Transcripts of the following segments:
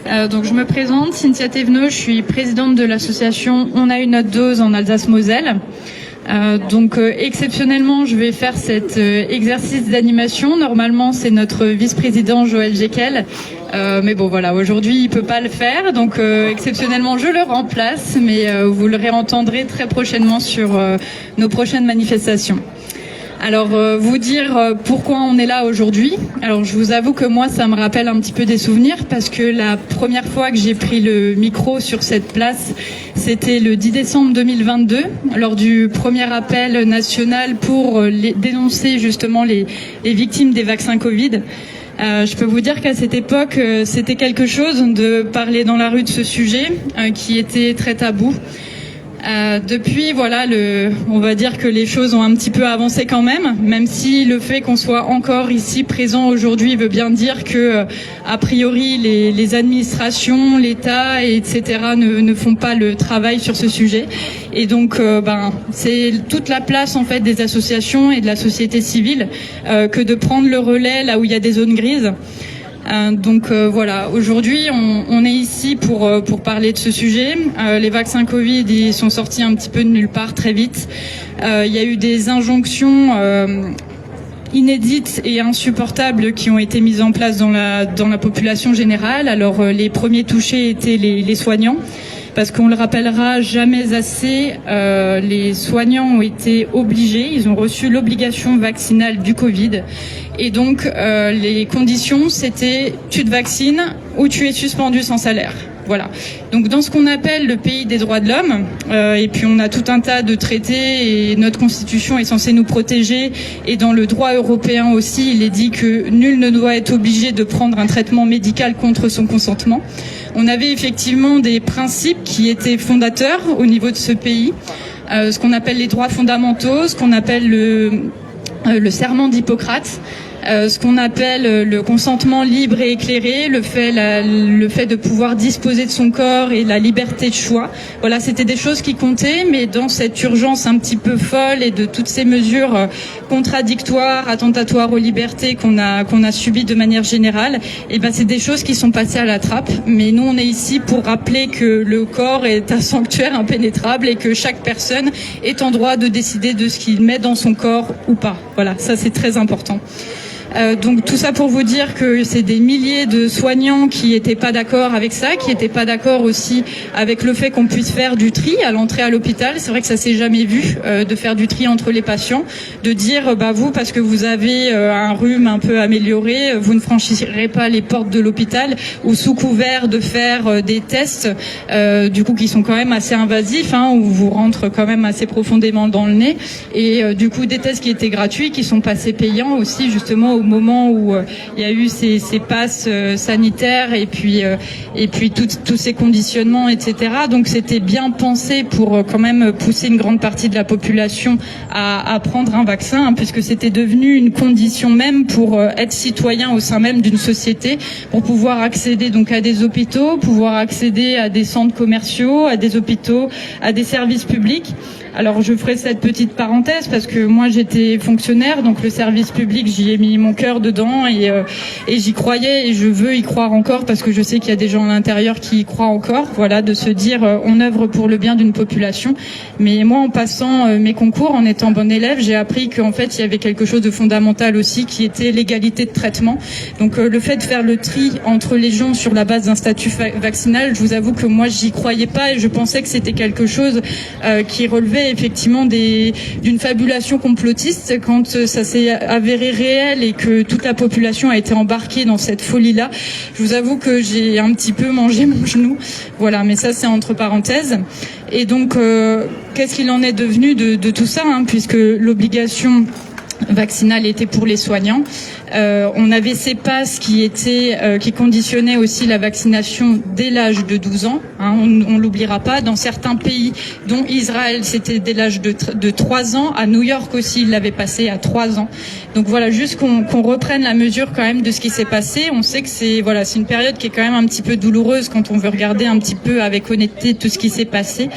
Donc je me présente, Cynthia Thévenot, je suis présidente de l'association On a eu notre dose en Alsace-Moselle. Exceptionnellement, je vais faire cet exercice d'animation. Normalement, c'est notre vice-président Joël Jekyll. Mais bon, voilà, aujourd'hui, il peut pas le faire. Donc, exceptionnellement, je le remplace. Mais vous le réentendrez très prochainement sur nos prochaines manifestations. Alors, vous dire pourquoi on est là aujourd'hui. Alors, je vous avoue que moi, ça me rappelle un petit peu des souvenirs parce que la première fois que j'ai pris le micro sur cette place, c'était le 10 décembre 2022, lors du premier appel national pour dénoncer justement les victimes des vaccins Covid. Je peux vous dire qu'à cette époque, c'était quelque chose de parler dans la rue de ce sujet qui était très tabou. Depuis, voilà, on va dire que les choses ont un petit peu avancé quand même si le fait qu'on soit encore ici présent aujourd'hui veut bien dire que, a priori, les administrations, l'État, etc. ne font pas le travail sur ce sujet. Et donc, c'est toute la place en fait des associations et de la société civile que de prendre le relais là où il y a des zones grises. Voilà, aujourd'hui on est ici pour parler de ce sujet. Les vaccins Covid, ils sont sortis un petit peu de nulle part très vite. Il y a eu des injonctions inédites et insupportables qui ont été mises en place dans la population générale. Alors les premiers touchés étaient les soignants. Parce qu'on le rappellera jamais assez, les soignants ont été obligés, ils ont reçu l'obligation vaccinale du Covid. Et donc, les conditions, c'était tu te vaccines ou tu es suspendu sans salaire. Voilà. Donc, dans ce qu'on appelle le pays des droits de l'homme, et puis on a tout un tas de traités et notre constitution est censée nous protéger. Et dans le droit européen aussi, il est dit que nul ne doit être obligé de prendre un traitement médical contre son consentement. On avait effectivement des principes qui étaient fondateurs au niveau de ce pays, ce qu'on appelle les droits fondamentaux, ce qu'on appelle le serment d'Hippocrate, ce qu'on appelle le consentement libre et éclairé, le fait de pouvoir disposer de son corps et la liberté de choix. Voilà, c'était des choses qui comptaient, mais dans cette urgence un petit peu folle et de toutes ces mesures contradictoires, attentatoires aux libertés qu'on a subies de manière générale, c'est des choses qui sont passées à la trappe. Mais nous, on est ici pour rappeler que le corps est un sanctuaire impénétrable et que chaque personne est en droit de décider de ce qu'il met dans son corps ou pas. Voilà, ça c'est très important. Donc tout ça pour vous dire que c'est des milliers de soignants qui étaient pas d'accord avec ça, qui étaient pas d'accord aussi avec le fait qu'on puisse faire du tri à l'entrée à l'hôpital. C'est vrai que ça s'est jamais vu de faire du tri entre les patients, de dire vous parce que vous avez un rhume un peu amélioré, vous ne franchirez pas les portes de l'hôpital, ou sous couvert de faire des tests du coup qui sont quand même assez invasifs, où vous rentre quand même assez profondément dans le nez, et du coup des tests qui étaient gratuits qui sont passés payants aussi justement au moment où il y a eu ces passes sanitaires et puis tous ces conditionnements, etc. Donc c'était bien pensé pour quand même pousser une grande partie de la population à prendre un vaccin, puisque c'était devenu une condition même pour être citoyen au sein même d'une société, pour pouvoir accéder donc à des hôpitaux, pouvoir accéder à des centres commerciaux, à des hôpitaux, à des services publics. Alors je ferai cette petite parenthèse parce que moi j'étais fonctionnaire, donc le service public, j'y ai mis mon cœur dedans et j'y croyais et je veux y croire encore parce que je sais qu'il y a des gens à l'intérieur qui y croient encore. Voilà, de se dire on œuvre pour le bien d'une population. Mais moi en passant mes concours, en étant bonne élève, j'ai appris qu'en fait il y avait quelque chose de fondamental aussi qui était l'égalité de traitement. Donc le fait de faire le tri entre les gens sur la base d'un statut vaccinal, je vous avoue que moi j'y croyais pas et je pensais que c'était quelque chose qui relevait effectivement d'une fabulation complotiste. Quand ça s'est avéré réel et que toute la population a été embarquée dans cette folie-là, je vous avoue que j'ai un petit peu mangé mon genou. Voilà, mais ça c'est entre parenthèses. Et donc, qu'est-ce qu'il en est devenu de tout ça, puisque l'obligation vaccinale était pour les soignants. On avait ces passes qui conditionnaient aussi la vaccination dès l'âge de 12 ans. On l'oubliera pas. Dans certains pays, dont Israël, c'était dès l'âge de 3 ans. À New York aussi, ils l'avaient passé à 3 ans. Donc voilà, juste qu'on reprenne la mesure quand même de ce qui s'est passé. On sait que c'est une période qui est quand même un petit peu douloureuse quand on veut regarder un petit peu avec honnêteté tout ce qui s'est passé.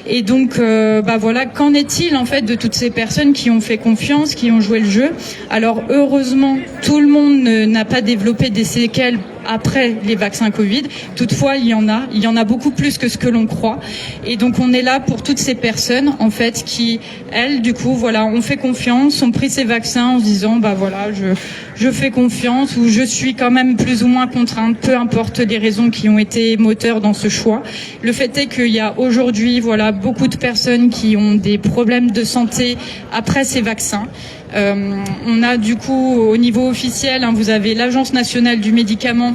Et donc, voilà, qu'en est-il en fait de toutes ces personnes qui ont fait confiance, qui ont joué le jeu? Alors heureusement, tout le monde n'a pas développé des séquelles après les vaccins Covid. Toutefois, il y en a beaucoup plus que ce que l'on croit. Et donc, on est là pour toutes ces personnes, en fait, qui, elles, du coup, voilà, ont fait confiance, ont pris ces vaccins en se disant, bah voilà, je fais confiance ou je suis quand même plus ou moins contrainte, peu importe les raisons qui ont été moteurs dans ce choix. Le fait est qu'il y a aujourd'hui, voilà, beaucoup de personnes qui ont des problèmes de santé après ces vaccins. On a du coup au niveau officiel, vous avez l'Agence nationale du médicament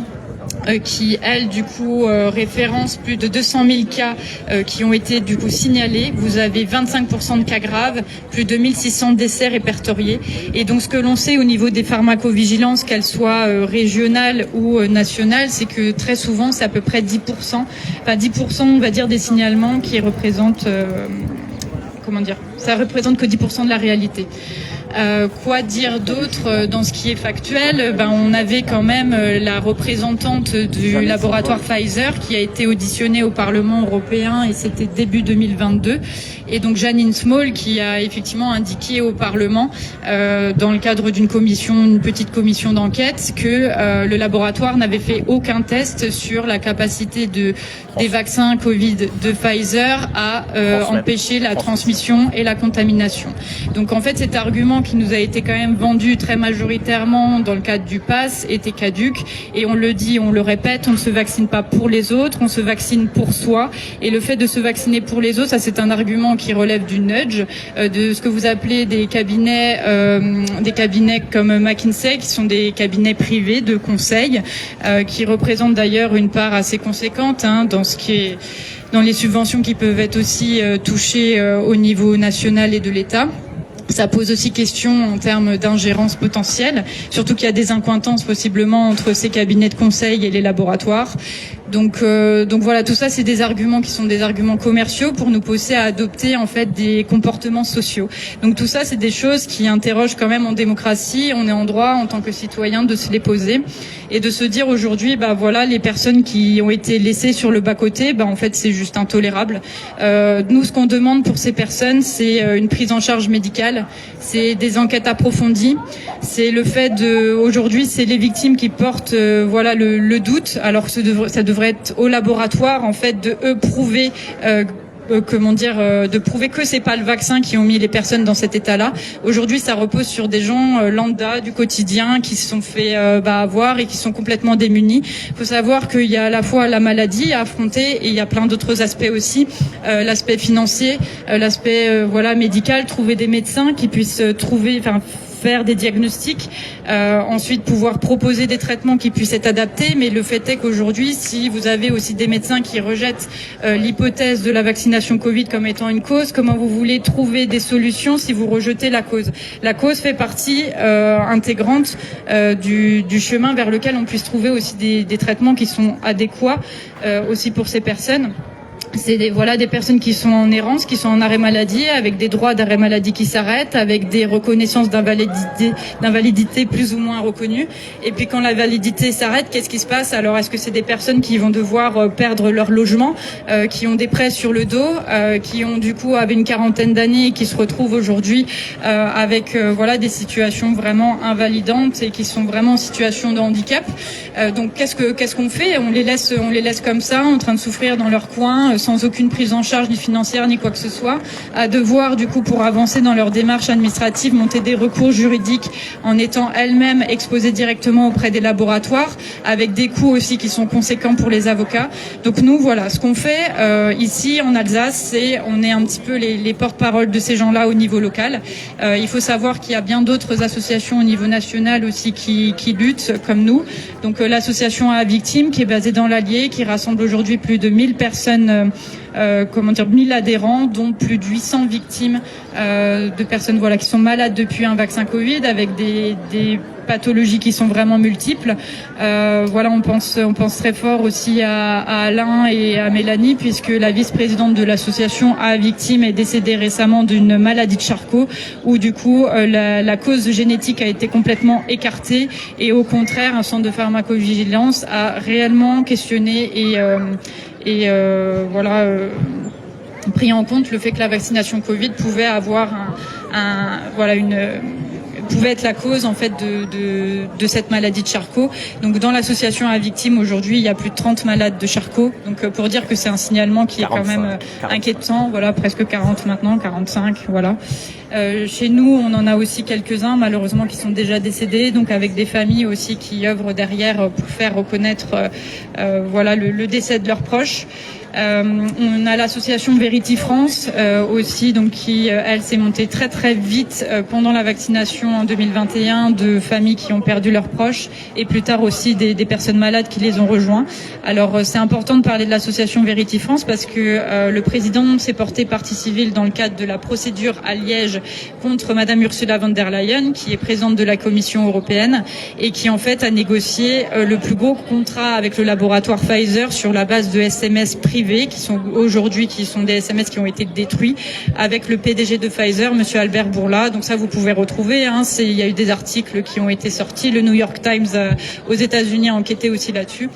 qui, elle, du coup, référence plus de 200 000 cas qui ont été, du coup, signalés. Vous avez 25% de cas graves, plus de 1600 décès répertoriés. Et donc, ce que l'on sait au niveau des pharmacovigilances, qu'elles soient régionales ou nationales, c'est que très souvent, c'est à peu près 10%. Enfin, 10%, on va dire, des signalements qui représentent... ça représente que 10% de la réalité. Quoi dire d'autre dans ce qui est factuel? On avait quand même la représentante du laboratoire Pfizer qui a été auditionnée au Parlement européen et c'était début 2022. Et donc Janine Small qui a effectivement indiqué au Parlement dans le cadre d'une petite commission d'enquête que le laboratoire n'avait fait aucun test sur la capacité des vaccins Covid de Pfizer à empêcher la transmission et la contamination. Donc en fait cet argument qui nous a été quand même vendu très majoritairement dans le cadre du pass était caduque et on le dit, on le répète, on ne se vaccine pas pour les autres, on se vaccine pour soi et le fait de se vacciner pour les autres, ça c'est un argument qui relève du nudge, de ce que vous appelez des cabinets comme McKinsey qui sont des cabinets privés de conseil qui représentent d'ailleurs une part assez conséquente dans les subventions qui peuvent être aussi touchées au niveau national et de l'État. Ça pose aussi question en termes d'ingérence potentielle, surtout qu'il y a des incointances possiblement entre ces cabinets de conseil et les laboratoires. Donc voilà, tout ça c'est des arguments qui sont des arguments commerciaux pour nous pousser à adopter en fait des comportements sociaux. Donc tout ça c'est des choses qui interrogent quand même en démocratie, on est en droit en tant que citoyen de se les poser et de se dire aujourd'hui voilà les personnes qui ont été laissées sur le bas-côté, en fait c'est juste intolérable. Nous ce qu'on demande pour ces personnes c'est une prise en charge médicale, c'est des enquêtes approfondies, c'est le fait aujourd'hui c'est les victimes qui portent le doute alors que ça devrait être au laboratoire en fait de prouver de prouver que c'est pas le vaccin qui ont mis les personnes dans cet état-là. Aujourd'hui, ça repose sur des gens lambda du quotidien qui se sont fait avoir et qui sont complètement démunis. Il faut savoir qu'il y a à la fois la maladie à affronter et il y a plein d'autres aspects aussi, l'aspect financier, l'aspect médical, trouver des médecins qui puissent faire des diagnostics, ensuite pouvoir proposer des traitements qui puissent être adaptés, mais le fait est qu'aujourd'hui, si vous avez aussi des médecins qui rejettent l'hypothèse de la vaccination Covid comme étant une cause, comment vous voulez trouver des solutions si vous rejetez la cause? La cause fait partie intégrante du chemin vers lequel on puisse trouver aussi des traitements qui sont adéquats aussi pour ces personnes. C'est des personnes qui sont en errance, qui sont en arrêt maladie, avec des droits d'arrêt maladie qui s'arrêtent, avec des reconnaissances d'invalidité plus ou moins reconnues. Et puis quand la validité s'arrête, qu'est-ce qui se passe? Alors est-ce que c'est des personnes qui vont devoir perdre leur logement, qui ont des prêts sur le dos, qui ont du coup avaient une quarantaine d'années et qui se retrouvent aujourd'hui avec des situations vraiment invalidantes et qui sont vraiment en situation de handicap. Donc qu'est-ce qu'on fait? On les laisse comme ça, en train de souffrir dans leur coin, sans aucune prise en charge ni financière ni quoi que ce soit, à devoir du coup pour avancer dans leur démarche administrative monter des recours juridiques en étant elles-mêmes exposées directement auprès des laboratoires, avec des coûts aussi qui sont conséquents pour les avocats. Donc nous ce qu'on fait ici en Alsace, c'est on est un petit peu les porte-parole de ces gens-là au niveau local. Il faut savoir qu'il y a bien d'autres associations au niveau national aussi qui luttent comme nous. Donc l'association A Victimes qui est basée dans l'Allier, qui rassemble aujourd'hui plus de 1000 personnes 1000 adhérents, dont plus de 800 victimes de personnes qui sont malades depuis un vaccin Covid, avec des pathologies qui sont vraiment multiples. On pense très fort aussi à Alain et à Mélanie, puisque la vice-présidente de l'association A Victimes est décédée récemment d'une maladie de Charcot, où du coup la cause génétique a été complètement écartée et au contraire un centre de pharmacovigilance a réellement questionné et pris en compte le fait que la vaccination Covid pouvait avoir pouvait être la cause en fait de cette maladie de Charcot. Donc dans l'association à victimes aujourd'hui, il y a plus de 30 malades de Charcot. Donc pour dire que c'est un signalement qui 45, est quand même inquiétant. Voilà, presque 40 maintenant, 45, voilà. Chez nous, on en a aussi quelques-uns, malheureusement, qui sont déjà décédés, donc avec des familles aussi qui œuvrent derrière pour faire reconnaître, voilà, le décès de leurs proches. On a l'association Verity France aussi, donc qui elle s'est montée très très vite pendant la vaccination en 2021 de familles qui ont perdu leurs proches et plus tard aussi des personnes malades qui les ont rejoints. Alors c'est important de parler de l'association Verity France parce que le président s'est porté partie civile dans le cadre de la procédure à Liège contre Madame Ursula von der Leyen, qui est présidente de la Commission européenne et qui en fait a négocié le plus gros contrat avec le laboratoire Pfizer sur la base de SMS privés qui sont des SMS qui ont été détruits avec le PDG de Pfizer, Monsieur Albert Bourla. Donc ça, vous pouvez retrouver. Il y a eu des articles qui ont été sortis. Le New York Times aux États-Unis a enquêté aussi là-dessus.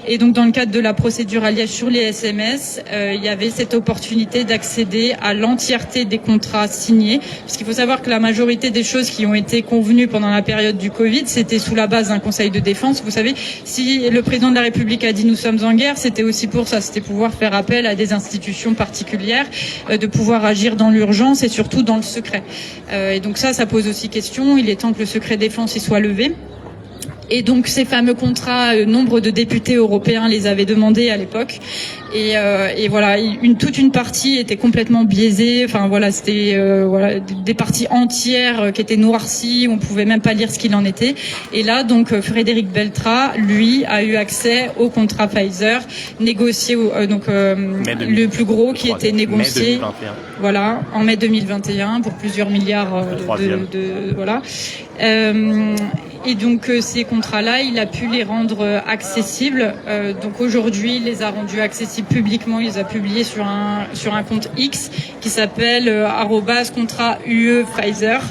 Et donc, dans le cadre de la procédure à Liège sur les SMS, il y avait cette opportunité d'accéder à l'entièreté des contrats signés. Parce qu'il faut savoir que la majorité des choses qui ont été convenues pendant la période du Covid, c'était sous la base d'un conseil de défense. Vous savez, si le président de la République a dit « nous sommes en guerre », c'était aussi pour ça. C'était pouvoir faire appel à des institutions particulières, de pouvoir agir dans l'urgence et surtout dans le secret. Et donc ça pose aussi question. Il est temps que le secret défense y soit levé. Et donc ces fameux contrats, nombre de députés européens les avaient demandés à l'époque. Et voilà, toute une partie était complètement biaisée. Enfin voilà, c'était voilà des parties entières qui étaient noircies. On pouvait même pas lire ce qu'il en était. Et là, donc Frédéric Beltra, lui, a eu accès au contrat Pfizer négocié, le plus gros qui était négocié. Voilà, en mai 2021 pour plusieurs milliards voilà. Et donc ces contrats-là, il a pu les rendre accessibles. Donc aujourd'hui, il les a rendus accessibles publiquement. Il les a publiés sur un compte X qui s'appelle @contrat UE Pfizer.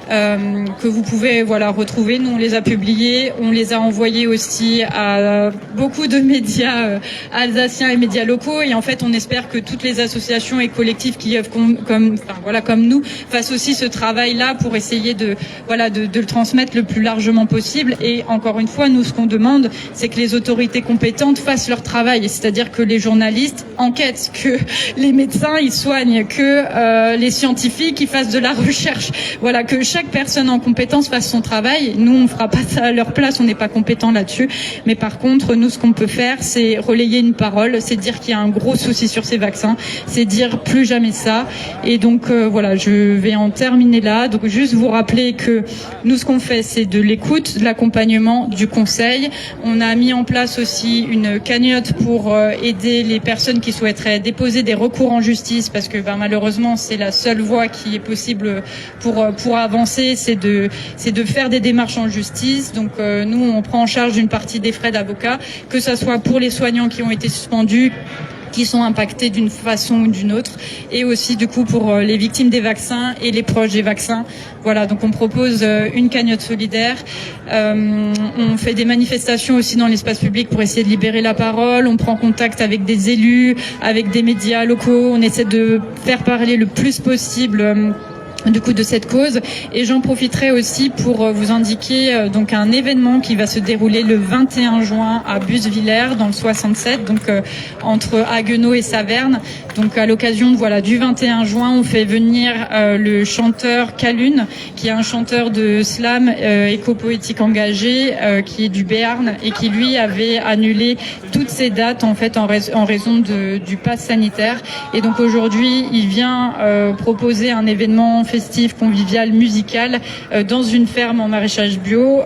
Que vous pouvez retrouver. Nous on les a publiés, on les a envoyés aussi à beaucoup de médias alsaciens et médias locaux et en fait on espère que toutes les associations et collectifs qui œuvrent comme nous fassent aussi ce travail-là pour essayer de le transmettre le plus largement possible. Et encore une fois, nous ce qu'on demande, c'est que les autorités compétentes fassent leur travail, c'est-à-dire que les journalistes enquêtent, que les médecins ils soignent, que les scientifiques ils fassent de la recherche, voilà, que chaque personne en compétence fasse son travail. Nous, on fera pas ça à leur place, on n'est pas compétent là-dessus. Mais par contre, nous, ce qu'on peut faire, c'est relayer une parole, c'est dire qu'il y a un gros souci sur ces vaccins, c'est dire plus jamais ça. Et donc, voilà, je vais en terminer là. Donc, juste vous rappeler que nous, ce qu'on fait, c'est de l'écoute, de l'accompagnement, du conseil. On a mis en place aussi une cagnotte pour aider les personnes qui souhaiteraient déposer des recours en justice, parce que malheureusement, c'est la seule voie qui est possible pour avancer. C'est de faire des démarches en justice. Donc nous, on prend en charge une partie des frais d'avocat, que ça soit pour les soignants qui ont été suspendus, qui sont impactés d'une façon ou d'une autre, et aussi du coup pour les victimes des vaccins et les proches des vaccins. Voilà, donc on propose une cagnotte solidaire. On fait des manifestations aussi dans l'espace public pour essayer de libérer la parole. On prend contact avec des élus, avec des médias locaux. On essaie de faire parler le plus possible du coup de cette cause. Et j'en profiterai aussi pour vous indiquer donc un événement qui va se dérouler le 21 juin à Busvillers dans le 67, donc entre Haguenau et Saverne. Donc à l'occasion du 21 juin, on fait venir le chanteur Kalun, qui est un chanteur de slam éco-poétique engagé, qui est du Béarn et qui lui avait annulé toutes ses dates en fait en raison du pass sanitaire. Et donc aujourd'hui, il vient proposer un événement festif, convivial, musical dans une ferme en maraîchage bio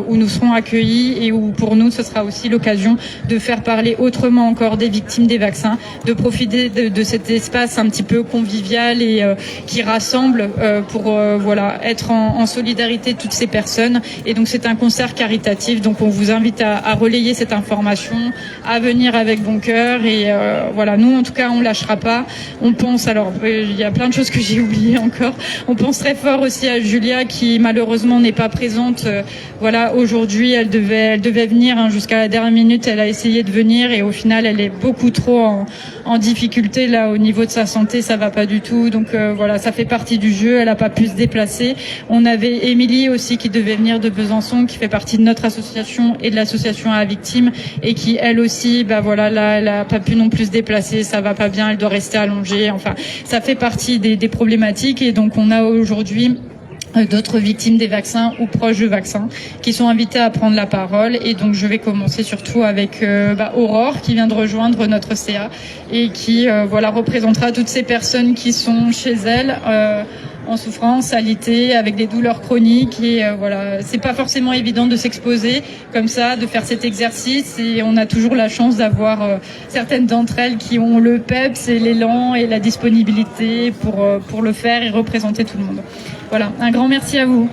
où nous serons accueillis et où pour nous ce sera aussi l'occasion de faire parler autrement encore des victimes des vaccins, de profiter de cet espace un petit peu convivial et qui rassemble pour être en solidarité toutes ces personnes. Et donc c'est un concert caritatif, donc on vous invite à relayer cette information, à venir avec bon cœur et nous en tout cas on lâchera pas. On pense, alors il y a plein de choses que j'ai oubliées encore. On pense très fort aussi à Julia qui malheureusement n'est pas présente. Voilà, aujourd'hui, elle devait venir jusqu'à la dernière minute. Elle a essayé de venir et au final, elle est beaucoup trop en difficulté là au niveau de sa santé. Ça va pas du tout. Donc voilà, ça fait partie du jeu. Elle a pas pu se déplacer. On avait Émilie aussi qui devait venir de Besançon, qui fait partie de notre association et de l'association à victimes et qui elle aussi, voilà, là, elle a pas pu non plus se déplacer. Ça va pas bien. Elle doit rester allongée. Enfin, ça fait partie des problématiques et donc on a aujourd'hui d'autres victimes des vaccins ou proches de vaccins qui sont invitées à prendre la parole et donc je vais commencer surtout avec Aurore qui vient de rejoindre notre CA et qui représentera toutes ces personnes qui sont chez elle en souffrance, alité, avec des douleurs chroniques et c'est pas forcément évident de s'exposer comme ça, de faire cet exercice et on a toujours la chance d'avoir certaines d'entre elles qui ont le peps et l'élan et la disponibilité pour le faire et représenter tout le monde. Voilà, un grand merci à vous.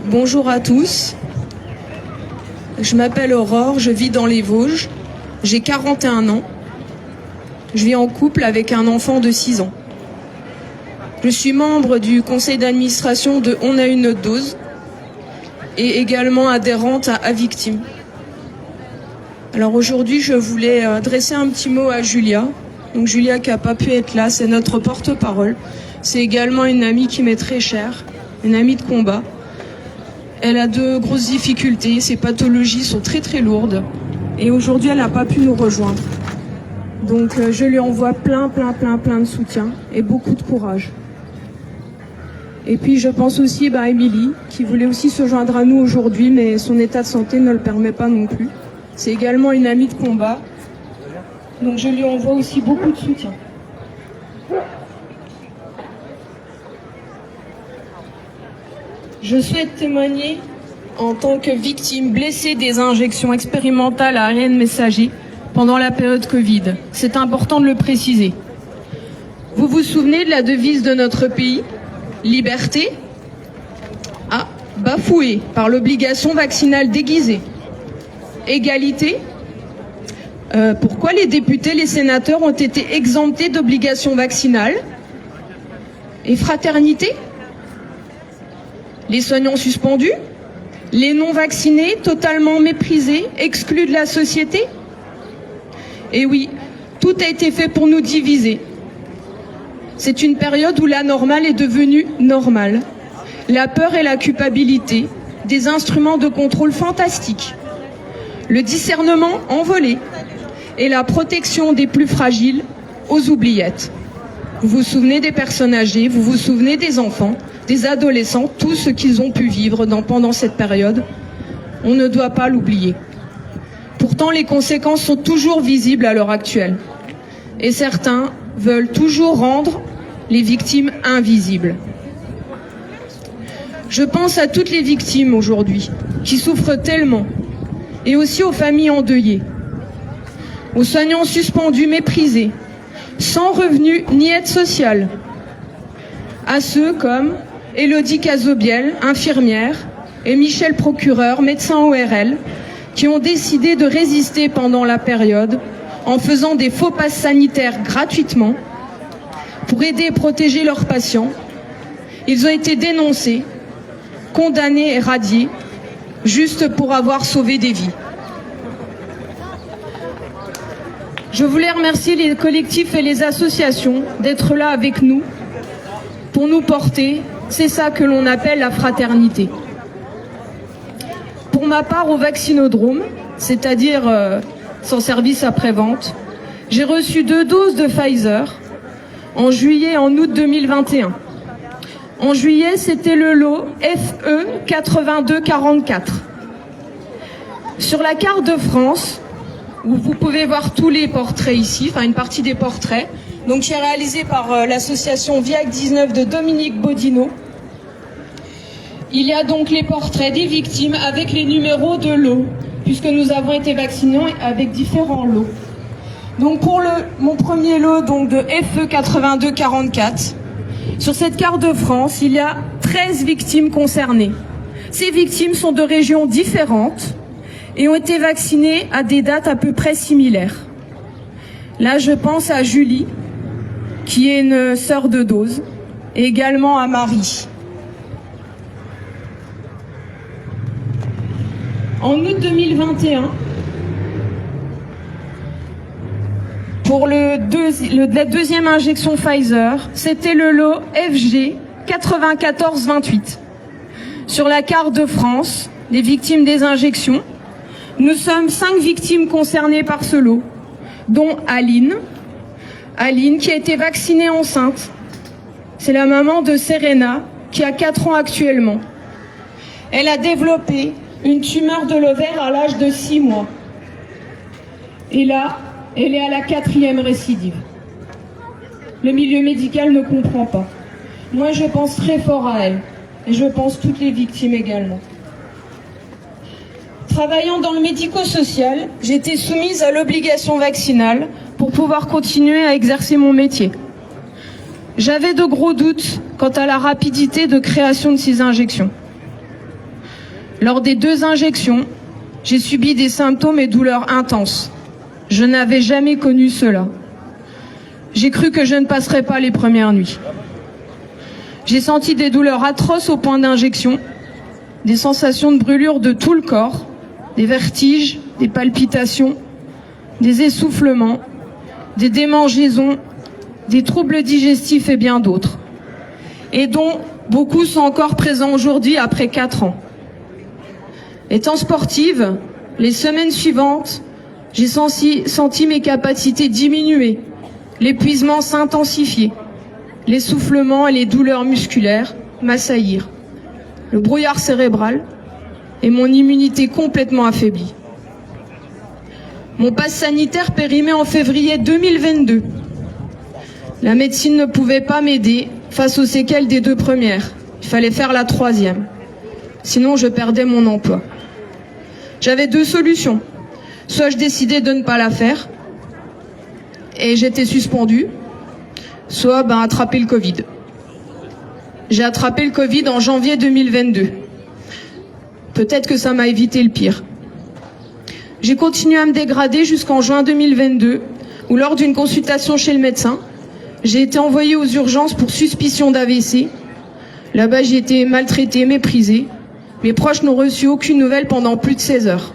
Bonjour à tous. Je m'appelle Aurore, je vis dans les Vosges. J'ai 41 ans. Je vis en couple avec un enfant de 6 ans. Je suis membre du conseil d'administration de On a une autre dose et également adhérente à Victime. Alors aujourd'hui, je voulais adresser un petit mot à Julia. Donc Julia qui n'a pas pu être là, c'est notre porte-parole. C'est également une amie qui m'est très chère, une amie de combat. Elle a de grosses difficultés, ses pathologies sont très très lourdes. Et aujourd'hui, elle n'a pas pu nous rejoindre. Donc je lui envoie plein de soutien et beaucoup de courage. Et puis je pense aussi à Émilie, qui voulait aussi se joindre à nous aujourd'hui, mais son état de santé ne le permet pas non plus. C'est également une amie de combat. Donc je lui envoie aussi beaucoup de soutien. Je souhaite témoigner en tant que victime blessée des injections expérimentales à ARN messager pendant la période Covid. C'est important de le préciser. Vous vous souvenez de la devise de notre pays ? Liberté, bafouée par l'obligation vaccinale déguisée. Égalité, pourquoi les députés, les sénateurs ont été exemptés d'obligation vaccinale? Et fraternité, les soignants suspendus, les non-vaccinés totalement méprisés, exclus de la société? Et oui, tout a été fait pour nous diviser. C'est une période où l'anormal est devenu normal. La peur et la culpabilité, des instruments de contrôle fantastiques. Le discernement envolé et la protection des plus fragiles aux oubliettes. Vous vous souvenez des personnes âgées, vous vous souvenez des enfants, des adolescents, tout ce qu'ils ont pu vivre pendant cette période. On ne doit pas l'oublier. Pourtant, les conséquences sont toujours visibles à l'heure actuelle. Et certains veulent toujours rendre les victimes invisibles. Je pense à toutes les victimes aujourd'hui qui souffrent tellement, et aussi aux familles endeuillées, aux soignants suspendus, méprisés, sans revenus ni aide sociale, à ceux comme Élodie Cazobiel, infirmière, et Michel Procureur, médecin ORL, qui ont décidé de résister pendant la période en faisant des faux passes sanitaires gratuitement pour aider et protéger leurs patients. Ils ont été dénoncés, condamnés et radiés, juste pour avoir sauvé des vies. Je voulais remercier les collectifs et les associations d'être là avec nous pour nous porter. C'est ça que l'on appelle la fraternité. Pour ma part, au vaccinodrome, c'est-à-dire sans service après-vente, j'ai reçu 2 doses de Pfizer en juillet et en août 2021. En juillet, c'était le lot FE 8244. Sur la carte de France, où vous pouvez voir tous les portraits ici, enfin une partie des portraits, donc qui est réalisé par l'association Viac 19 de Dominique Bodino. Il y a donc les portraits des victimes avec les numéros de lots, puisque nous avons été vaccinés avec différents lots. Donc pour mon premier lot donc de FE 8244, sur cette carte de France, il y a 13 victimes concernées. Ces victimes sont de régions différentes, et ont été vaccinés à des dates à peu près similaires. Là, je pense à Julie, qui est une sœur de dose, et également à Marie. En août 2021, pour la deuxième injection Pfizer, c'était le lot FG 9428. Sur la carte de France, les victimes des injections, nous sommes 5 victimes concernées par ce lot, dont Aline qui a été vaccinée enceinte. C'est la maman de Serena, qui a 4 ans actuellement. Elle a développé une tumeur de l'ovaire à l'âge de 6 mois. Et là, elle est à la 4e récidive. Le milieu médical ne comprend pas. Moi, je pense très fort à elle. Et je pense toutes les victimes également. Travaillant dans le médico-social, j'ai été soumise à l'obligation vaccinale pour pouvoir continuer à exercer mon métier. J'avais de gros doutes quant à la rapidité de création de ces injections. Lors des 2 injections, j'ai subi des symptômes et douleurs intenses. Je n'avais jamais connu cela. J'ai cru que je ne passerais pas les premières nuits. J'ai senti des douleurs atroces au point d'injection, des sensations de brûlure de tout le corps, des vertiges, des palpitations, des essoufflements, des démangeaisons, des troubles digestifs et bien d'autres. Et dont beaucoup sont encore présents aujourd'hui après 4 ans. Étant sportive, les semaines suivantes, j'ai senti mes capacités diminuer, l'épuisement s'intensifier, l'essoufflement et les douleurs musculaires m'assaillir, le brouillard cérébral et mon immunité complètement affaiblie. Mon passe sanitaire périmé en février 2022. La médecine ne pouvait pas m'aider face aux séquelles des 2 premières. Il fallait faire la 3e. Sinon, je perdais mon emploi. J'avais 2 solutions. Soit je décidais de ne pas la faire et j'étais suspendue, soit attraper le Covid. J'ai attrapé le Covid en janvier 2022. Peut-être que ça m'a évité le pire. J'ai continué à me dégrader jusqu'en juin 2022, où lors d'une consultation chez le médecin, j'ai été envoyée aux urgences pour suspicion d'AVC. Là-bas, j'ai été maltraitée, méprisée. Mes proches n'ont reçu aucune nouvelle pendant plus de 16 heures.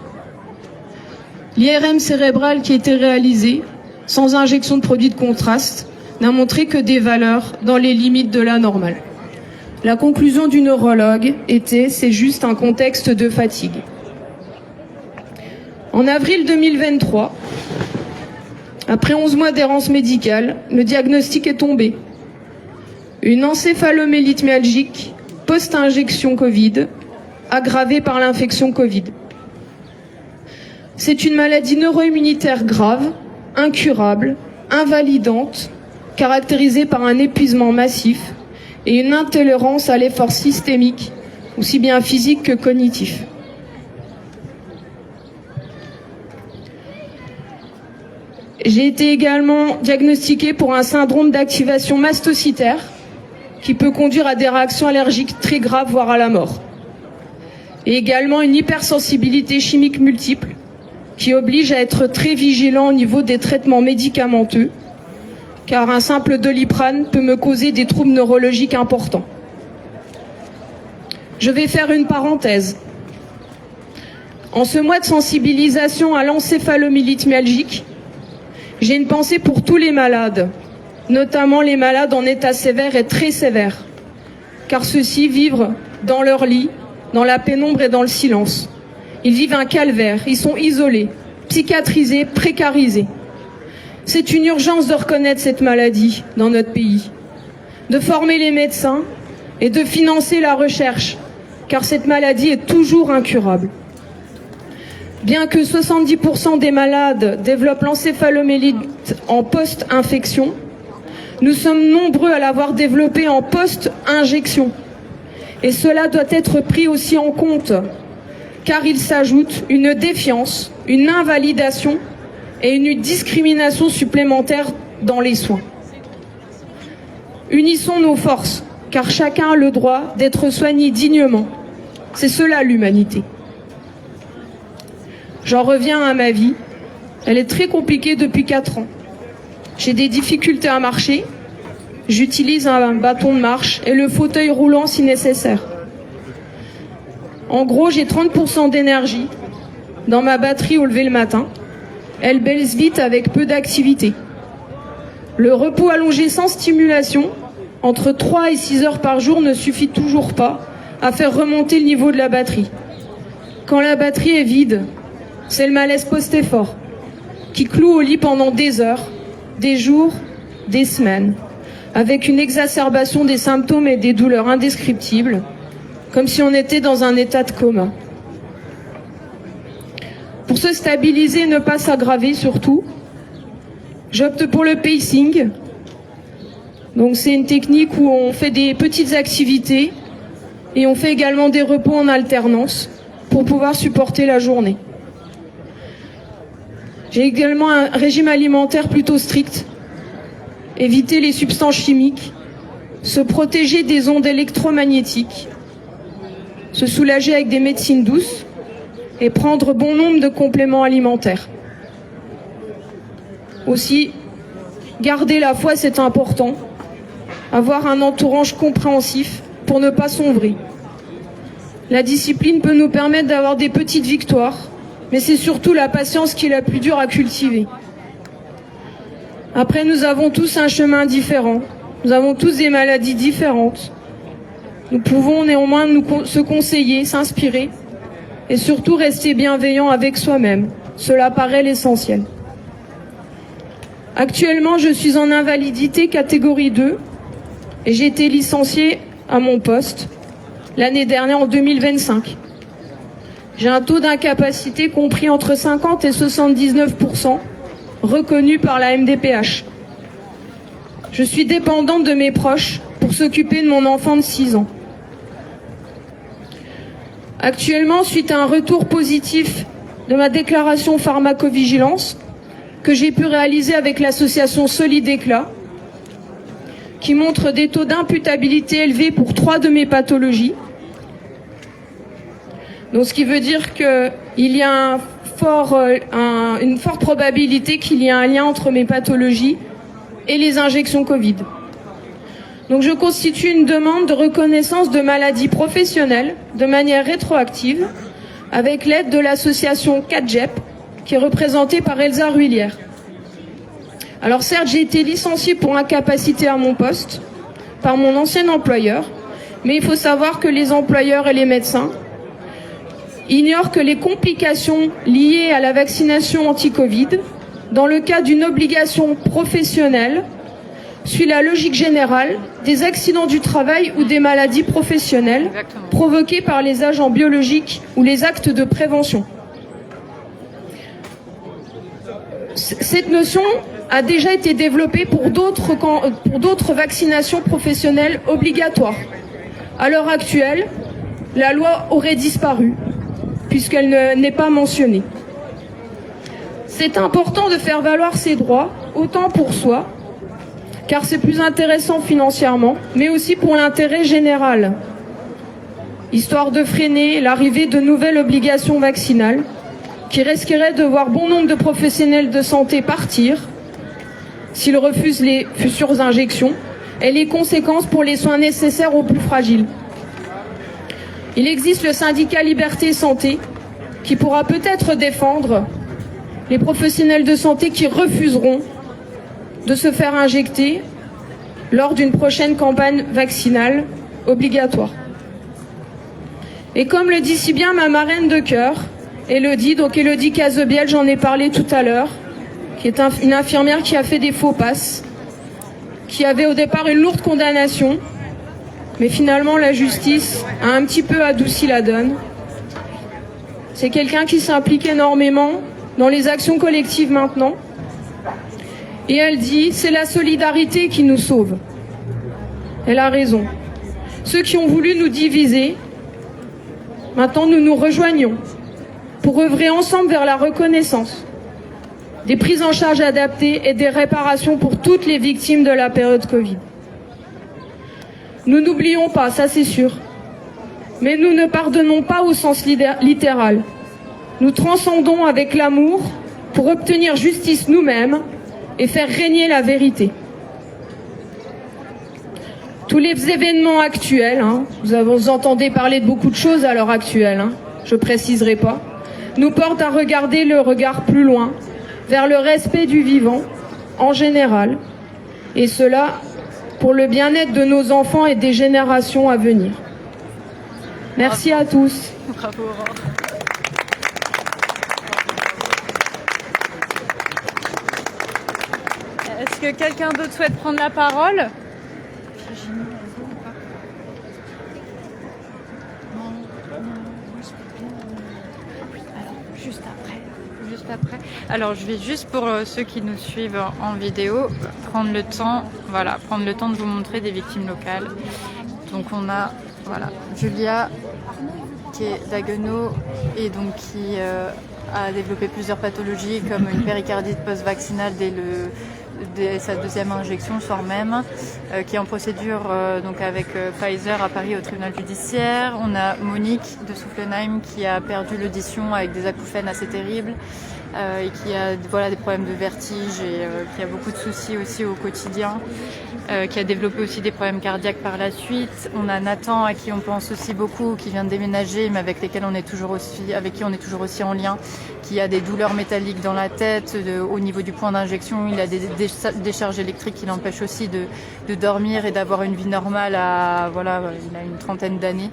L'IRM cérébral qui a été réalisé, sans injection de produits de contraste, n'a montré que des valeurs dans les limites de la normale. La conclusion du neurologue était « c'est juste un contexte de fatigue ». En avril 2023, après 11 mois d'errance médicale, le diagnostic est tombé. Une encéphalomyélite myalgique post-injection Covid, aggravée par l'infection Covid. C'est une maladie neuro-immunitaire grave, incurable, invalidante, caractérisée par un épuisement massif et une intolérance à l'effort systémique, aussi bien physique que cognitif. J'ai été également diagnostiquée pour un syndrome d'activation mastocytaire qui peut conduire à des réactions allergiques très graves, voire à la mort. Et également une hypersensibilité chimique multiple qui oblige à être très vigilant au niveau des traitements médicamenteux, car un simple Doliprane peut me causer des troubles neurologiques importants. Je vais faire une parenthèse. En ce mois de sensibilisation à l'encéphalomyélite myalgique, j'ai une pensée pour tous les malades, notamment les malades en état sévère et très sévère, car ceux-ci vivent dans leur lit, dans la pénombre et dans le silence. Ils vivent un calvaire, ils sont isolés, psychiatrisés, précarisés. C'est une urgence de reconnaître cette maladie dans notre pays, de former les médecins et de financer la recherche, car cette maladie est toujours incurable. Bien que 70% des malades développent l'encéphalomyélite en post-infection, nous sommes nombreux à l'avoir développée en post-injection. Et cela doit être pris aussi en compte, car il s'ajoute une défiance, une invalidation et une discrimination supplémentaire dans les soins. Unissons nos forces, car chacun a le droit d'être soigné dignement. C'est cela l'humanité. J'en reviens à ma vie. Elle est très compliquée depuis 4 ans. J'ai des difficultés à marcher. J'utilise un bâton de marche et le fauteuil roulant si nécessaire. En gros, j'ai 30% d'énergie dans ma batterie au lever le matin. Elle baisse vite avec peu d'activité. Le repos allongé sans stimulation, entre 3 et 6 heures par jour, ne suffit toujours pas à faire remonter le niveau de la batterie. Quand la batterie est vide, c'est le malaise post-effort qui cloue au lit pendant des heures, des jours, des semaines, avec une exacerbation des symptômes et des douleurs indescriptibles, comme si on était dans un état de coma. Pour se stabiliser et ne pas s'aggraver surtout, j'opte pour le pacing. Donc c'est une technique où on fait des petites activités et on fait également des repos en alternance pour pouvoir supporter la journée. J'ai également un régime alimentaire plutôt strict. Éviter les substances chimiques, se protéger des ondes électromagnétiques, se soulager avec des médecines douces et prendre bon nombre de compléments alimentaires. Aussi, garder la foi, c'est important. Avoir un entourage compréhensif pour ne pas sombrer. La discipline peut nous permettre d'avoir des petites victoires, mais c'est surtout la patience qui est la plus dure à cultiver. Après, nous avons tous un chemin différent. Nous avons tous des maladies différentes. Nous pouvons néanmoins se conseiller, s'inspirer et surtout rester bienveillants avec soi-même. Cela paraît l'essentiel. Actuellement, je suis en invalidité catégorie 2 et j'ai été licenciée à mon poste l'année dernière en 2025. J'ai un taux d'incapacité compris entre 50 et 79%, reconnu par la MDPH. Je suis dépendante de mes proches pour s'occuper de mon enfant de 6 ans. Actuellement, suite à un retour positif de ma déclaration pharmacovigilance que j'ai pu réaliser avec l'association Solidéclat, qui montre des taux d'imputabilité élevés pour 3 de mes pathologies. Donc, ce qui veut dire qu'il y a une forte probabilité qu'il y ait un lien entre mes pathologies et les injections Covid. Donc, je constitue une demande de reconnaissance de maladie professionnelle de manière rétroactive avec l'aide de l'association CADJEP, qui est représentée par Elsa Ruilière. Alors certes, j'ai été licenciée pour incapacité à mon poste par mon ancien employeur, mais il faut savoir que les employeurs et les médecins ignorent que les complications liées à la vaccination anti-Covid, dans le cas d'une obligation professionnelle, suit la logique générale des accidents du travail ou des maladies professionnelles provoquées par les agents biologiques ou les actes de prévention. Cette notion a déjà été développée pour d'autres vaccinations professionnelles obligatoires. À l'heure actuelle, la loi aurait disparu, puisqu'elle n'est pas mentionnée. C'est important de faire valoir ses droits, autant pour soi, car c'est plus intéressant financièrement, mais aussi pour l'intérêt général, histoire de freiner l'arrivée de nouvelles obligations vaccinales, qui risqueraient de voir bon nombre de professionnels de santé partir s'ils refusent les futures injections et les conséquences pour les soins nécessaires aux plus fragiles. Il existe le syndicat Liberté Santé qui pourra peut-être défendre les professionnels de santé qui refuseront de se faire injecter lors d'une prochaine campagne vaccinale obligatoire. Et comme le dit si bien ma marraine de cœur, Elodie, donc Elodie Cazebiel, j'en ai parlé tout à l'heure, qui est une infirmière qui a fait des faux passes, qui avait au départ une lourde condamnation, mais finalement la justice a un petit peu adouci la donne. C'est quelqu'un qui s'implique énormément dans les actions collectives maintenant. Et elle dit, c'est la solidarité qui nous sauve. Elle a raison. Ceux qui ont voulu nous diviser, maintenant nous nous rejoignons pour œuvrer ensemble vers la reconnaissance, des prises en charge adaptées et des réparations pour toutes les victimes de la période Covid. Nous n'oublions pas, ça c'est sûr, mais nous ne pardonnons pas au sens littéral. Nous transcendons avec l'amour pour obtenir justice nous-mêmes et faire régner la vérité. Tous les événements actuels, vous entendez parler de beaucoup de choses à l'heure actuelle, je préciserai pas, nous portent à regarder le regard plus loin, vers le respect du vivant en général, et cela pour le bien-être de nos enfants et des générations à venir. Merci à tous. Bravo Aurore. Est-ce que quelqu'un d'autre souhaite prendre la parole? Juste après. Alors je vais juste pour ceux qui nous suivent en vidéo prendre le temps de vous montrer des victimes locales. Donc on a Julia qui est d'Haguenau et donc qui a développé plusieurs pathologies comme une péricardite post-vaccinale dès sa deuxième injection, le soir même, qui est en procédure donc avec Pfizer à Paris au tribunal judiciaire. On a Monique de Soufflenheim qui a perdu l'audition avec des acouphènes assez terribles et qui a des problèmes de vertige et qui a beaucoup de soucis aussi au quotidien, qui a développé aussi des problèmes cardiaques par la suite. On a Nathan à qui on pense aussi beaucoup, qui vient de déménager mais avec qui on est toujours aussi en lien, qui a des douleurs métalliques dans la tête, au niveau du point d'injection. Il a des décharges électriques qui l'empêchent aussi de dormir et d'avoir une vie normale il a une trentaine d'années.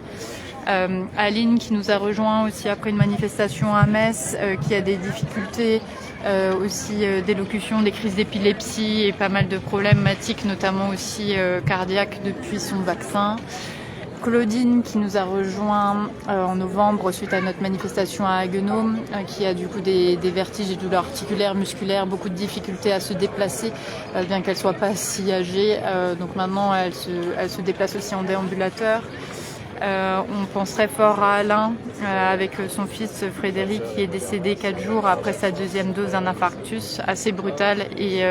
Aline qui nous a rejoint aussi après une manifestation à Metz, qui a des difficultés aussi d'élocution, des crises d'épilepsie et pas mal de problématiques, notamment aussi cardiaques depuis son vaccin. Claudine qui nous a rejoint en novembre suite à notre manifestation à Haguenau, qui a du coup des vertiges, des douleurs articulaires, musculaires, beaucoup de difficultés à se déplacer, bien qu'elle soit pas si âgée. Donc maintenant elle se déplace aussi en déambulateur. On pense très fort à Alain avec son fils Frédéric qui est décédé 4 jours après sa deuxième dose d'un infarctus assez brutal et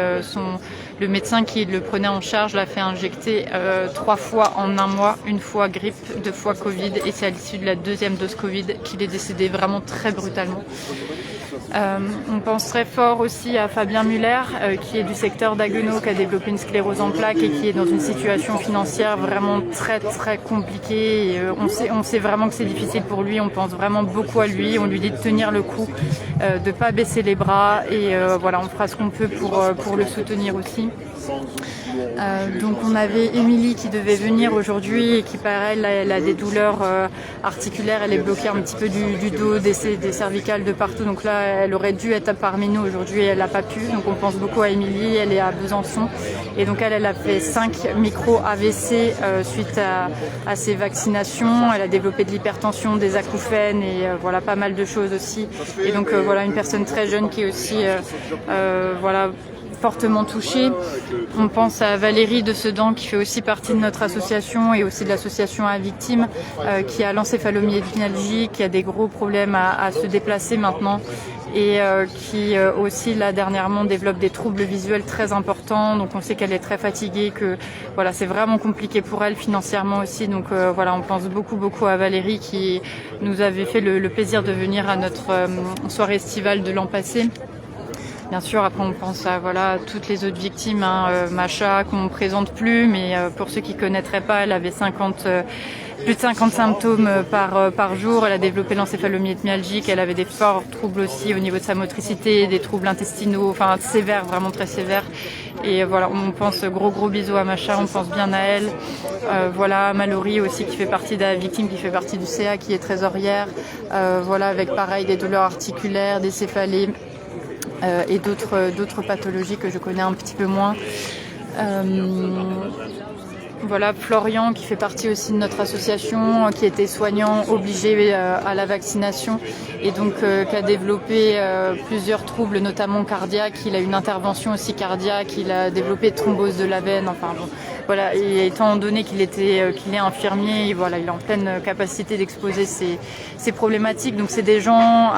le médecin qui le prenait en charge l'a fait injecter 3 fois en 1 mois, 1 fois grippe, 2 fois Covid et c'est à l'issue de la deuxième dose Covid qu'il est décédé vraiment très brutalement. On pense très fort aussi à Fabien Muller qui est du secteur d'Haguenau, qui a développé une sclérose en plaques et qui est dans une situation financière vraiment très très compliquée. Et, on sait vraiment que c'est difficile pour lui, on pense vraiment beaucoup à lui, on lui dit de tenir le coup, de pas baisser les bras et on fera ce qu'on peut pour le soutenir aussi. Donc on avait Émilie qui devait venir aujourd'hui et qui pareil elle a des douleurs articulaires, elle est bloquée un petit peu du dos, des cervicales de partout, donc là elle aurait dû être parmi nous aujourd'hui, elle n'a pas pu, donc on pense beaucoup à Émilie, elle est à Besançon et donc elle a fait 5 micro AVC suite à ses vaccinations, elle a développé de l'hypertension, des acouphènes et pas mal de choses aussi et donc une personne très jeune qui est aussi fortement touchée. On pense à Valérie de Sedan qui fait aussi partie de notre association et aussi de l'association à victimes qui a l'encéphalomyélite, qui a des gros problèmes à se déplacer maintenant et qui aussi là dernièrement développe des troubles visuels très importants, donc on sait qu'elle est très fatiguée, que c'est vraiment compliqué pour elle financièrement aussi, donc on pense beaucoup à Valérie qui nous avait fait le plaisir de venir à notre soirée estivale de l'an passé. Bien sûr, après on pense à toutes les autres victimes, Macha qu'on ne présente plus, mais pour ceux qui ne connaîtraient pas, elle avait plus de 50 symptômes par jour. Elle a développé l'encéphalomyélite myalgique, elle avait des forts troubles aussi au niveau de sa motricité, des troubles intestinaux, sévères, vraiment très sévères. Et on pense gros bisous à Macha, on pense bien à elle. Mallory aussi qui fait partie de la victime, qui fait partie du CA, qui est trésorière. Avec pareil des douleurs articulaires, des céphalées. Et d'autres pathologies que je connais un petit peu moins. Florian qui fait partie aussi de notre association, qui était soignant obligé à la vaccination et donc qui a développé plusieurs troubles, notamment cardiaques. Il a une intervention aussi cardiaque, il a développé de thrombose de la veine. Et étant donné qu'il est infirmier, il est en pleine capacité d'exposer ces problématiques. Donc c'est des gens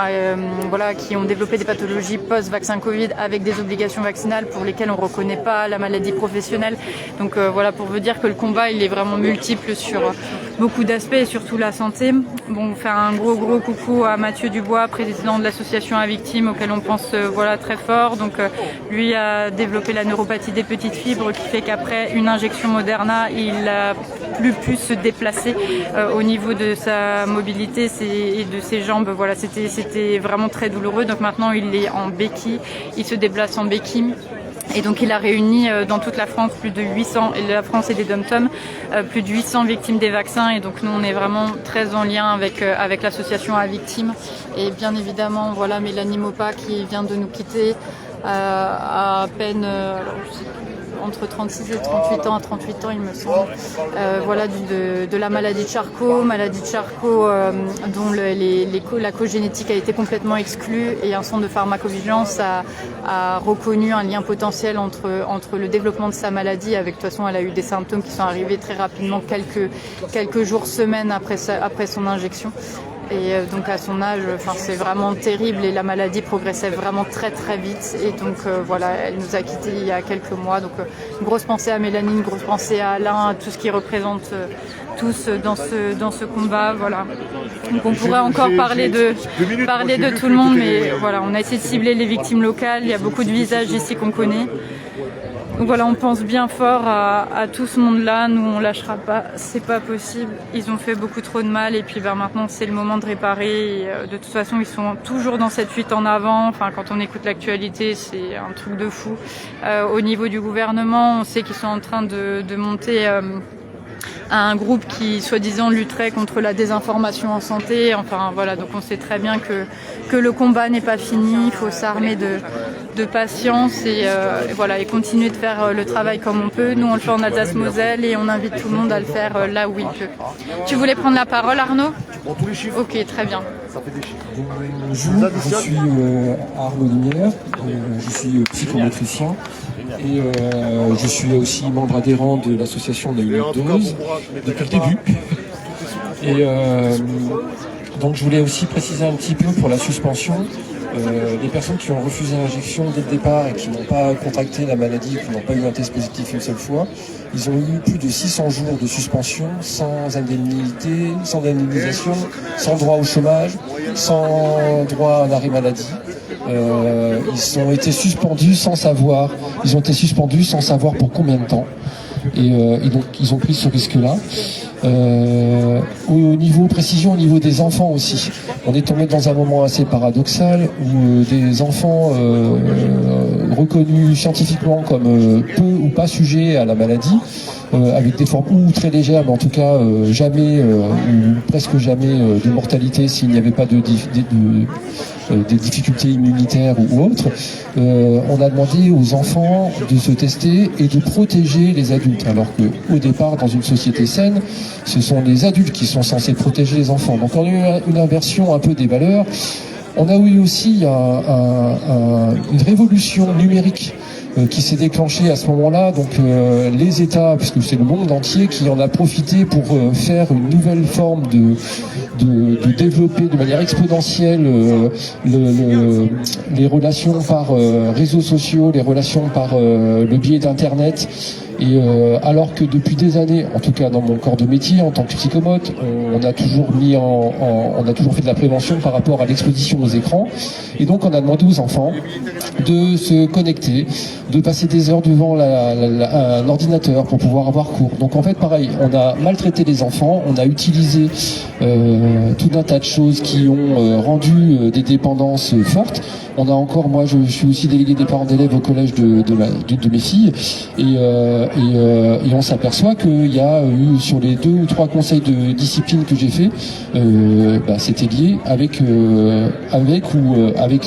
qui ont développé des pathologies post-vaccin Covid avec des obligations vaccinales pour lesquelles on ne reconnaît pas la maladie professionnelle. Donc pour vous dire que le combat il est vraiment multiple sur beaucoup d'aspects, et surtout la santé. Bon, faire un gros coucou à Mathieu Dubois, président de l'association à victimes, auquel on pense voilà très fort. Donc lui a développé la neuropathie des petites fibres, qui fait qu'après une injection Moderna, il a plus pu se déplacer au niveau de sa mobilité et de ses jambes. Voilà, c'était vraiment très douloureux. Donc maintenant il est en béquille, il se déplace en béquille. Et donc il a réuni dans toute la France plus de 800, et la France et des dom-tom, plus de 800 victimes des vaccins. Et donc nous on est vraiment très en lien avec l'association à victimes. Et bien évidemment voilà Mélanie Maupas qui vient de nous quitter à peine entre 36 et 38 ans, à 38 ans il me semble, voilà de la maladie de Charcot, dont la cogénétique a été complètement exclue, et un centre de pharmacovigilance a reconnu un lien potentiel entre le développement de sa maladie. Avec, de toute façon elle a eu des symptômes qui sont arrivés très rapidement, quelques jours, semaines après son injection. Et donc à son âge, c'est vraiment terrible, et la maladie progressait vraiment très vite. Et donc voilà, elle nous a quittés il y a quelques mois. Donc une grosse pensée à Mélanie, une grosse pensée à Alain, à tout ce qu'ils représentent tous dans ce combat. Voilà. Donc on pourrait encore parler de tout le monde, mais voilà, on a essayé de cibler les victimes locales. Il y a beaucoup de visages ici qu'on connaît. Donc voilà, on pense bien fort à tout ce monde-là. Nous, on lâchera pas, c'est pas possible. Ils ont fait beaucoup trop de mal, et puis maintenant, c'est le moment de réparer. Et, de toute façon, ils sont toujours dans cette fuite en avant. Enfin, quand on écoute l'actualité, c'est un truc de fou. Au niveau du gouvernement, on sait qu'ils sont en train de monter un groupe qui, soi-disant, lutterait contre la désinformation en santé. Enfin, voilà, donc on sait très bien que le combat n'est pas fini. Il faut s'armer de patience et voilà, et continuer de faire le travail comme on peut. Nous, on le fait en Alsace-Moselle, et on invite tout le monde à le faire là où il peut. Tu voulais prendre la parole, Arnaud ? Ok, très bien. Bonjour, je suis Arnaud Limière, je suis psychomotricien, et je suis aussi membre adhérent de l'association de la dose depuis le début. Et donc je voulais aussi préciser un petit peu pour la suspension. Les personnes qui ont refusé l'injection dès le départ et qui n'ont pas contracté la maladie, qui n'ont pas eu un test positif une seule fois, ils ont eu plus de 600 jours de suspension, sans indemnité, sans indemnisation, sans droit au chômage, sans droit à un arrêt maladie. Ils ont été suspendus sans savoir pour combien de temps. Et donc ils ont pris ce risque-là. Au niveau précision, au niveau des enfants aussi, on est tombé dans un moment assez paradoxal où des enfants reconnus scientifiquement comme peu ou pas sujets à la maladie, avec des formes ou très légères, mais en tout cas jamais ou presque jamais de mortalité s'il n'y avait pas des difficultés immunitaires ou autres. On a demandé aux enfants de se tester et de protéger les adultes, alors qu'au départ, dans une société saine, ce sont les adultes qui sont censés protéger les enfants. Donc on a eu une inversion un peu des valeurs. On a eu aussi une révolution numérique qui s'est déclenchée à ce moment-là. Donc les États, puisque c'est le monde entier qui en a profité pour faire une nouvelle forme de développer de manière exponentielle les relations par réseaux sociaux, les relations par le biais d'Internet. Et alors que depuis des années, en tout cas dans mon corps de métier, en tant que psychomote, on a toujours fait de la prévention par rapport à l'exposition aux écrans. Et donc on a demandé aux enfants de se connecter, de passer des heures devant un ordinateur pour pouvoir avoir cours. Donc en fait pareil, on a maltraité les enfants, on a utilisé tout un tas de choses qui ont rendu des dépendances fortes. On a encore, moi je suis aussi délégué des parents d'élèves au collège de mes filles, et on s'aperçoit qu'il y a eu sur les 2 ou 3 conseils de discipline que j'ai fait, c'était lié avec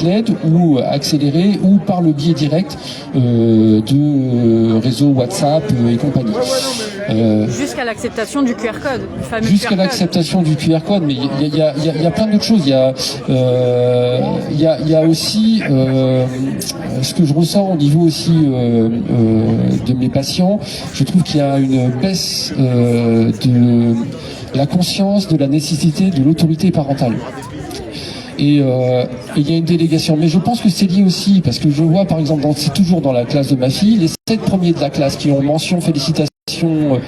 l'aide ou accéléré ou par le biais direct de réseaux WhatsApp et compagnie. Jusqu'à l'acceptation du QR code, le fameux jusqu'à l'acceptation du QR code, mais il y a plein d'autres choses. Il y a aussi ce que je ressens au niveau aussi de mes patients. Je trouve qu'il y a une baisse de la conscience de la nécessité de l'autorité parentale. Et il y a une délégation, mais je pense que c'est lié aussi, parce que je vois par exemple, c'est toujours dans la classe de ma fille, les 7 premiers de la classe qui ont mention félicitations mention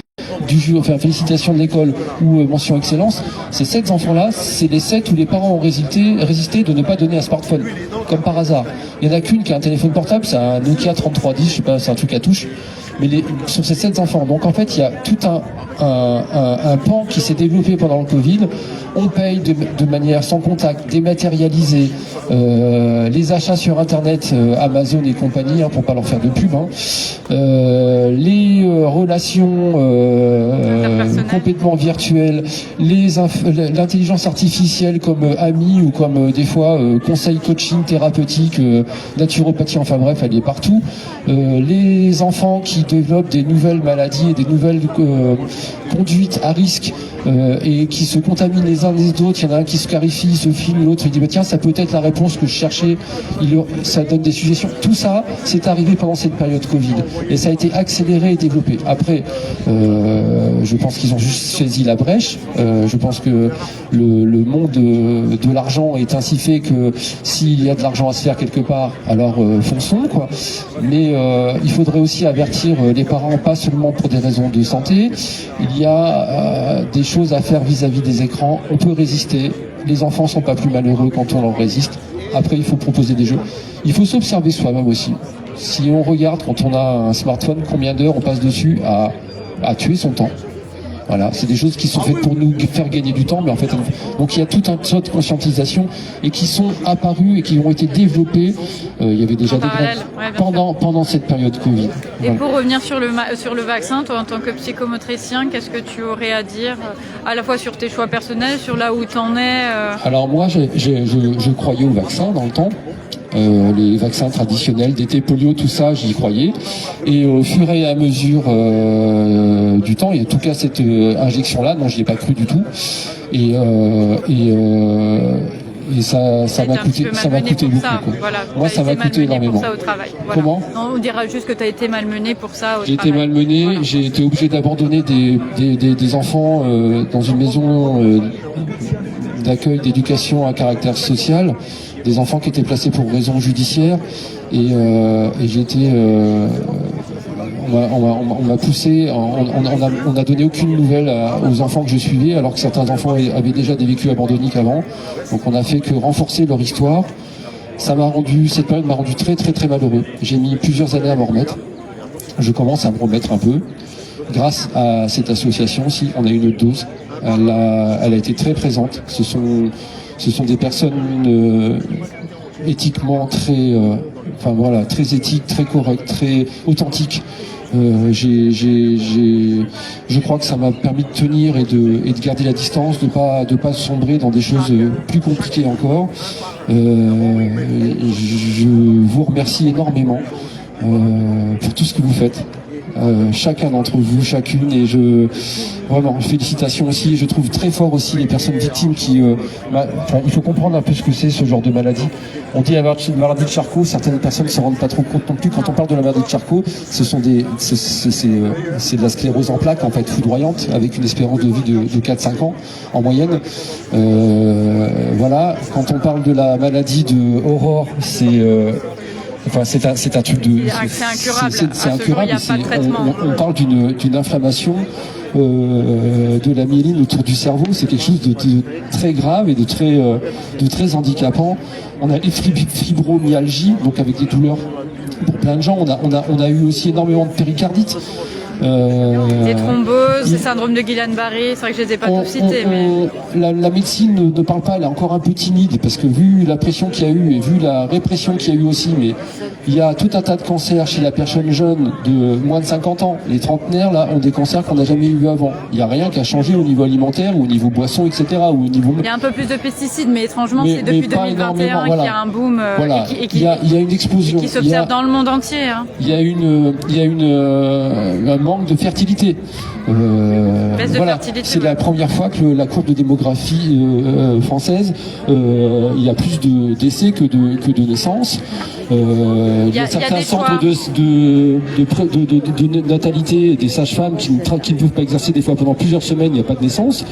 du jour, enfin félicitations de l'école ou mention excellence, ces 7 enfants-là, c'est les 7 où les parents ont résisté de ne pas donner un smartphone, comme par hasard. Il y en a qu'une qui a un téléphone portable, c'est un Nokia 3310, je sais pas, c'est un truc à touche, mais sur ces 7 enfants. Donc en fait, il y a tout un pan qui s'est développé pendant le Covid. On paye de manière sans contact, dématérialisée, les achats sur Internet, Amazon et compagnie, pour pas leur faire de pub, les relations complètement virtuelles, l'intelligence artificielle comme amie ou comme des fois conseil coaching thérapeutique, naturopathie, enfin bref, elle est partout. Les enfants qui développent des nouvelles maladies et des nouvelles conduites à risque et qui se contaminent les uns les autres, il y en a un qui se clarifie, se filme, l'autre se dit bah tiens, ça peut être la réponse que je cherchais, ça donne des suggestions. Tout ça, c'est arrivé pendant cette période Covid et ça a été accéléré et développé. Après, je pense qu'ils ont juste saisi la brèche. Je pense que le monde de l'argent est ainsi fait que s'il y a de l'argent à se faire quelque part, alors fonçons, quoi. Mais il faudrait aussi avertir les parents, pas seulement pour des raisons de santé. Il y a des choses à faire vis-à-vis des écrans. On peut résister. Les enfants sont pas plus malheureux quand on leur résiste. Après, il faut proposer des jeux. Il faut s'observer soi-même aussi. Si on regarde quand on a un smartphone, combien d'heures on passe dessus à tuer son temps. Voilà, c'est des choses qui sont faites pour nous faire gagner du temps, mais en fait, donc il y a tout un tas de conscientisation et qui sont apparues et qui ont été développées. Il y avait déjà des pendant cette période Covid. Et voilà. Pour revenir sur le vaccin, toi en tant que psychomotricien, qu'est-ce que tu aurais à dire à la fois sur tes choix personnels, sur là où tu en es Alors moi, je croyais au vaccin dans le temps. Les vaccins traditionnels, d'été, polio, tout ça, j'y croyais. Et au fur et à mesure du temps, et en tout cas cette injection-là, non, je l'ai pas cru du tout. Et ça m'a coûté beaucoup. Voilà, moi, ça m'a coûté énormément. Ça au travail. Voilà. Comment ? Non, on dira juste que tu as été malmené pour ça au travail. J'ai été malmené, voilà. J'ai été obligé d'abandonner des enfants dans une maison d'accueil, d'éducation à caractère social. Des enfants qui étaient placés pour raisons judiciaires et j'ai été on m'a poussé, on a donné aucune nouvelle aux enfants que je suivais alors que certains enfants avaient déjà des vécus abandonniques avant, donc on a fait que renforcer leur histoire. Cette période m'a rendu très très très malheureux. J'ai mis plusieurs années à m'en remettre. Je commence à me remettre un peu grâce à cette association aussi. On a eu une dose, elle a été très présente. Ce sont des personnes éthiquement très éthiques, très correctes, très authentiques. Je crois que ça m'a permis de tenir et de garder la distance, de pas sombrer dans des choses plus compliquées encore. Je vous remercie énormément pour tout ce que vous faites. Chacun d'entre vous, chacune, et vraiment félicitations aussi. Je trouve très fort aussi les personnes victimes qui il faut comprendre un peu ce que c'est ce genre de maladie. On dit la maladie de Charcot, certaines personnes ne se rendent pas trop compte non plus. Quand on parle de la maladie de Charcot, c'est de la sclérose en plaques en fait foudroyante avec une espérance de vie de 4-5 ans en moyenne. Voilà, quand on parle de la maladie de Aurore, c'est un truc de. C'est incurable. C'est incurable. On parle d'une inflammation de la myéline autour du cerveau. C'est quelque chose de très grave et de très handicapant. On a les fibromyalgies, donc avec des douleurs pour plein de gens. On a eu aussi énormément de péricardite. Des thromboses, des syndromes de Guillain-Barré, c'est vrai que je les ai pas tous cités. La médecine ne parle pas, elle est encore un peu timide parce que vu la pression qu'il y a eu et vu la répression qu'il y a eu aussi, mais il y a tout un tas de cancers chez la personne jeune de moins de 50 ans. Les trentenaires là ont des cancers qu'on n'a jamais eu avant. Il n'y a rien qui a changé au niveau alimentaire ou au niveau boisson, etc. Ou au niveau... Il y a un peu plus de pesticides, mais étrangement c'est depuis 2021 qu'il y a un boom il y a une explosion qui s'observe dans le monde entier. Il y a un manque de fertilité. Fertilité, c'est la première fois que la courbe de démographie française, il y a plus de décès que de naissances. Il y a certains centres de natalité des sages-femmes qui ne peuvent pas exercer des fois pendant plusieurs semaines, il n'y a pas de naissance.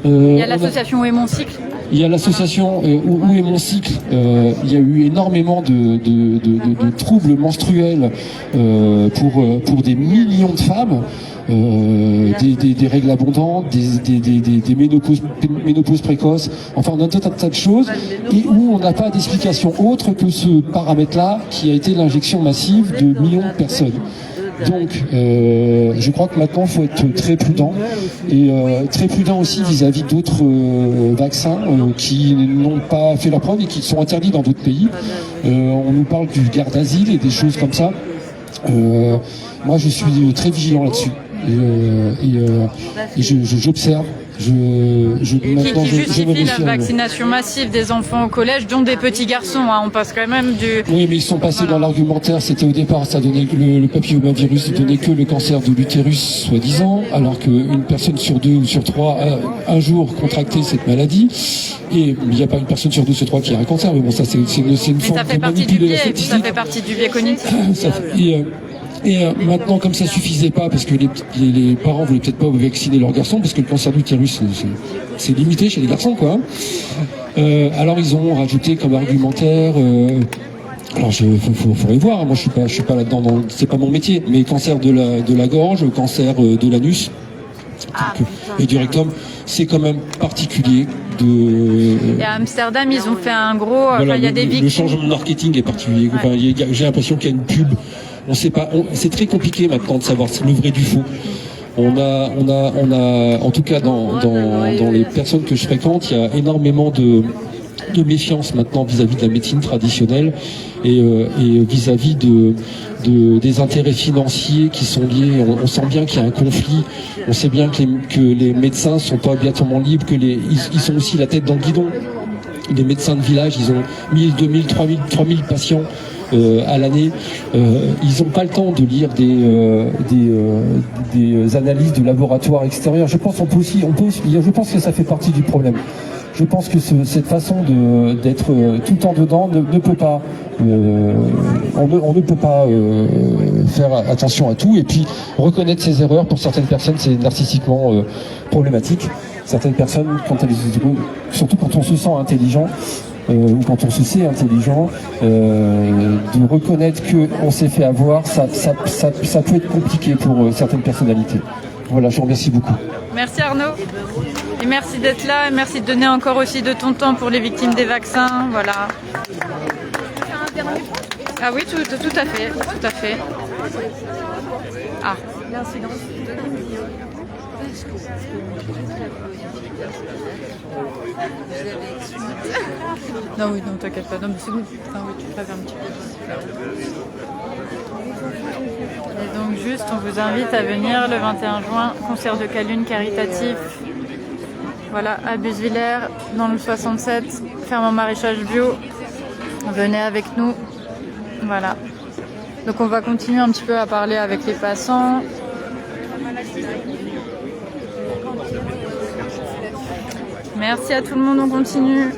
Il y a l'association Aimons Cycle Il y a l'association Où est mon cycle. Il y a eu énormément de troubles menstruels pour des millions de femmes. Des règles abondantes, des ménopauses précoces, enfin on a tout un tas de choses et où on n'a pas d'explication autre que ce paramètre-là qui a été l'injection massive de millions de personnes. Donc, je crois que maintenant, il faut être très prudent et très prudent aussi vis-à-vis d'autres vaccins qui n'ont pas fait leur preuve et qui sont interdits dans d'autres pays. On nous parle du garde d'asile et des choses comme ça. Moi, je suis très vigilant là-dessus. Et j'observe. Qui justifie la vaccination massive des enfants au collège, dont des petits garçons. Hein. On passe quand même du... Oui, mais ils sont passés dans l'argumentaire. C'était au départ, ça donnait le papillomavirus ne donnait que le cancer de l'utérus, soi-disant, alors qu'une personne sur 2 ou sur 3 a un jour contracté cette maladie. Et il n'y a pas une personne sur 2 sur 3 qui a un cancer. Mais bon, ça c'est une forme de manipuler la statistique. Ça fait partie du biais cognitif. Et maintenant, comme ça suffisait pas, parce que les parents voulaient peut-être pas vacciner leurs garçons, parce que le cancer de l'utérus, c'est limité chez les garçons, quoi. Alors ils ont rajouté comme argumentaire. Alors faudrait voir. Moi, je suis pas là-dedans. C'est pas mon métier. Mais cancer de la gorge, cancer de l'anus et du rectum, c'est quand même particulier. Et à Amsterdam, ils ont fait un gros. Voilà, il y a des victimes. Le changement de marketing est particulier. Enfin, j'ai l'impression qu'il y a une pub. On sait pas. C'est très compliqué maintenant de savoir le vrai du faux. On a, en tout cas dans les personnes que je fréquente, il y a énormément de méfiance maintenant vis-à-vis de la médecine traditionnelle et vis-à-vis des intérêts financiers qui sont liés. On sent bien qu'il y a un conflit. On sait bien que les médecins sont pas obligatoirement libres, ils sont aussi la tête dans le guidon. Les médecins de village, ils ont 1000, 2000, 3000 patients à l'année. Ils n'ont pas le temps de lire des analyses de laboratoires extérieurs. Je pense je pense que ça fait partie du problème. Je pense que cette façon d'être tout le temps dedans ne peut pas. On ne peut pas faire attention à tout et puis reconnaître ses erreurs. Pour certaines personnes, c'est narcissiquement problématique. Certaines personnes, surtout quand on se sent intelligent, ou quand on se sait intelligent, de reconnaître qu'on s'est fait avoir, ça peut être compliqué pour certaines personnalités. Voilà, je vous remercie beaucoup. Merci Arnaud. Et merci d'être là, et merci de donner encore aussi de ton temps pour les victimes des vaccins. Voilà. Ah oui, tout à fait, tout à fait. Ah. Il y a un silence. Non, oui, non, t'inquiète pas. Non, mais c'est bon. Enfin, oui, tu préfères un petit peu. Et donc, juste, on vous invite à venir le 21 juin, concert de Calune caritatif. Voilà, à Busvillers, dans le 67, ferme en maraîchage bio. Venez avec nous. Voilà. Donc, on va continuer un petit peu à parler avec les passants. Merci à tout le monde, on continue.